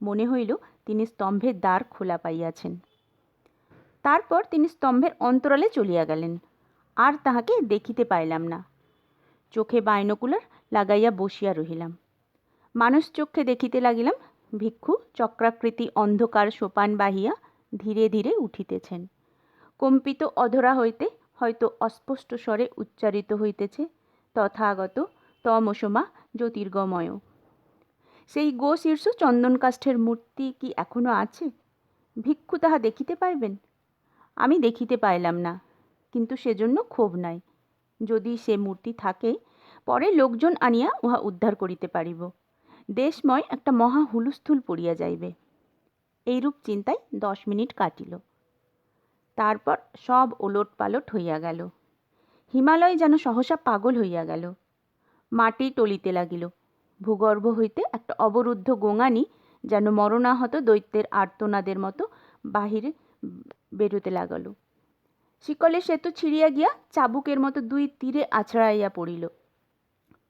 মনে হইল তিনি স্তম্ভের দ্বার খোলা পাইয়াছেন। তারপর তিনি স্তম্ভের অন্তরালে চলিয়া গেলেন। আর তাহাকে দেখিতে পাইলাম না। চোখে বাইনোকুলার লাগাইয়া বসিয়া রহিলাম। মানুষ চক্ষে দেখিতে লাগিলাম ভিক্ষু চক্রাকৃতি অন্ধকার সোপান বাহিয়া ধীরে ধীরে উঠিতেছেন। কম্পিত অধরা হইতে হয়তো অস্পষ্ট স্বরে উচ্চারিত হইতেছে, তথাগত তমসমা জ্যোতির্গময়। সেই গো শীর্ষ চন্দনকাষ্ঠের মূর্তি কি এখনো আছে? ভিক্ষু তাহা দেখিতে পাইবেন? আমি দেখিতে পাইলাম না, কিন্তু সেজন্য ক্ষোভ নাই। যদি সে মূর্তি থাকে, পরে লোকজন আনিয়া উহা উদ্ধার করিতে পারিব। দেশময় একটা মহা হুলস্থুল পড়িয়া যাইবে। এইরূপ চিন্তায় 10 মিনিট কাটিল। তারপর সব ওলট পালট হইয়া গেল। হিমালয় যেন সহসা পাগল হইয়া গেল। মাটি টলিতে লাগিল। ভূগর্ভ হইতে একটা অবরুদ্ধ গোঙানি যেন মরণাহত দৈত্যের আর্তনাদের মতো বাহিরে বেরোতে লাগল। শিকলের সেতু ছিঁড়িয়া গিয়া চাবুকের মতো 2 তীরে আছড়াইয়া পড়িল।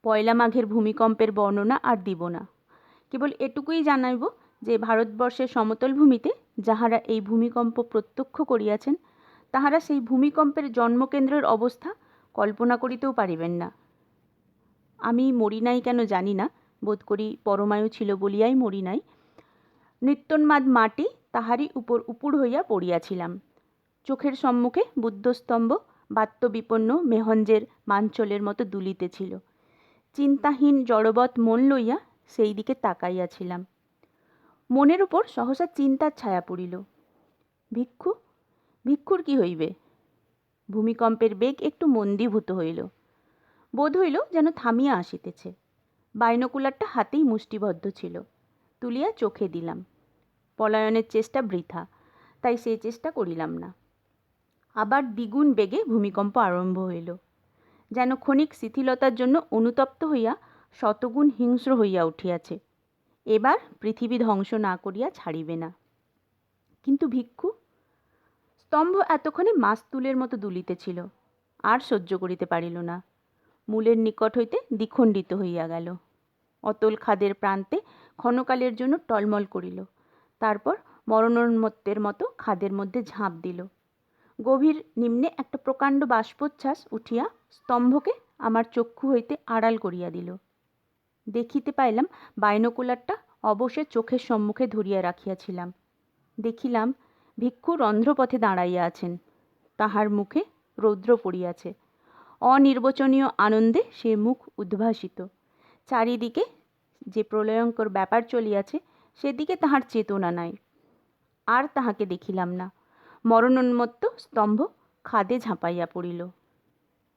পয়লা মাঘের ভূমিকম্পের বর্ণনা আর দিব না। কেবল এটুকুই জানাইব যে ভারতবর্ষের সমতল ভূমিতে যাহারা এই ভূমিকম্প প্রত্যক্ষ করিয়াছেন, তাহারা সেই ভূমিকম্পের জন্মকেন্দ্রের অবস্থা কল্পনা করিতেও পারিবেন না। আমি মরি নাই কেন জানি না, বোধ করি পরমায়ু ছিল বলিয়াই মরি নাই। নৃত্যন্মাদ মাটি তাহারই উপর উপুড় হইয়া পড়িয়াছিলাম। চোখের সম্মুখে বুদ্ধস্তম্ভ বাত্যবিপন্ন মেহঞ্জের মাঞ্চলের মতো দুলিতেছিল। চিন্তাহীন জড়বৎ মন লইয়া সেই দিকে তাকাইয়াছিলাম। মনের উপর সহসা চিন্তার ছায়া পড়িল। ভিক্ষুর কি হইবে? ভূমিকম্পের বেগ একটু মন্দীভূত হইল। বোধ হইল যেন থামিয়া আসিতেছে। বাইনোকুলারটা হাতেই মুষ্টিবদ্ধ ছিল। তুলিয়া চোখে দিলাম। পলায়নের চেষ্টা বৃথা, তাই সে চেষ্টা করিলাম না। আবার দ্বিগুণ বেগে ভূমিকম্প আরম্ভ হইল। যেন ক্ষণিক শিথিলতার জন্য অনুতপ্ত হইয়া শতগুণ হিংস্র হইয়া উঠিয়াছে। এবার পৃথিবী ধ্বংস না করিয়া ছাড়িবে না। কিন্তু ভিক্ষু? স্তম্ভ এতক্ষণে মাস্তুলের মতো দুলিতেছিল, আর সহ্য করিতে পারিল না। মূলের নিকট হইতে দ্বিখণ্ডিত হইয়া গেল। অতল খাদের প্রান্তে ক্ষণকালের জন্য টলমল করিল, তারপর মরণোন্মত্তের মতো খাদের মধ্যে ঝাঁপ দিল। গভীর নিম্নে একটা প্রকাণ্ড বাষ্পোচ্ছ্বাস উঠিয়া স্তম্ভকে আমার চক্ষু হইতে আড়াল করিয়া দিল। দেখিতে পাইলাম বাইনোকুলারটা অবশ্যই চোখের সম্মুখে ধরিয়া রাখিয়াছিলাম। দেখিলাম ভিক্ষু রন্ধ্রপথে দাঁড়াইয়া আছেন। তাহার মুখে রৌদ্র পড়িয়াছে। অনির্বচনীয় আনন্দে সে মুখ উদ্ভাসিত। চারিদিকে যে প্রলয়ঙ্কর ব্যাপার চলিয়াছে সেদিকে তাহার চেতনা নাই। আর তাহাকে দেখিলাম না। মরণোন্মত্ত স্তম্ভ খাদে ঝাঁপাইয়া পড়িল।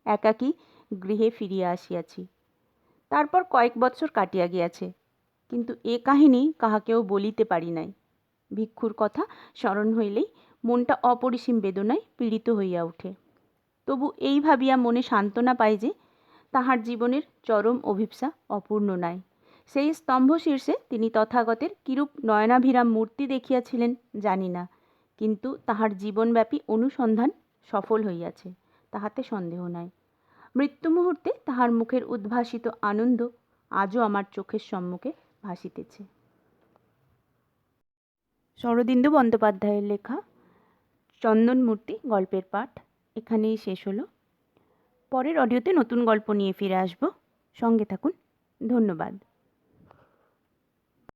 একাকী গৃহে ফিরিয়া আসিয়াছি। তারপর কয়েক বৎসর কাটিয়া গিয়াছে, কিন্তু এ কাহিনী কাহাকেও বলিতে পারি নাই। ভিক্ষুর কথা স্মরণ হইলেই মনটা অপরিসীম বেদনায় পীড়িত হইয়া ওঠে। তবু এই ভাবিয়া মনে সান্ত্বনা পাই যে তাহার জীবনের চরম অভিপ্সা অপূর্ণ নাই। সেই স্তম্ভ শীর্ষে তিনি তথাগতের কিরূপ নয়নাভিরাম মূর্তি দেখিয়াছিলেন জানি না, কিন্তু তাহার জীবনব্যাপী অনুসন্ধান সফল হইয়াছে, তাহাতে সন্দেহ নাই। মৃত্যু মুহূর্তে তাহার মুখের উদ্ভাসিত আনন্দ আজও আমার চোখের সম্মুখে ভাসিতেছে। শরদিন্দু বন্দ্যোপাধ্যায়ের লেখা চন্দনমূর্তি গল্পের পাঠ এখানেই শেষ হলো। পরের অডিওতে নতুন গল্প নিয়ে ফিরে আসব। সঙ্গে থাকুন। ধন্যবাদ।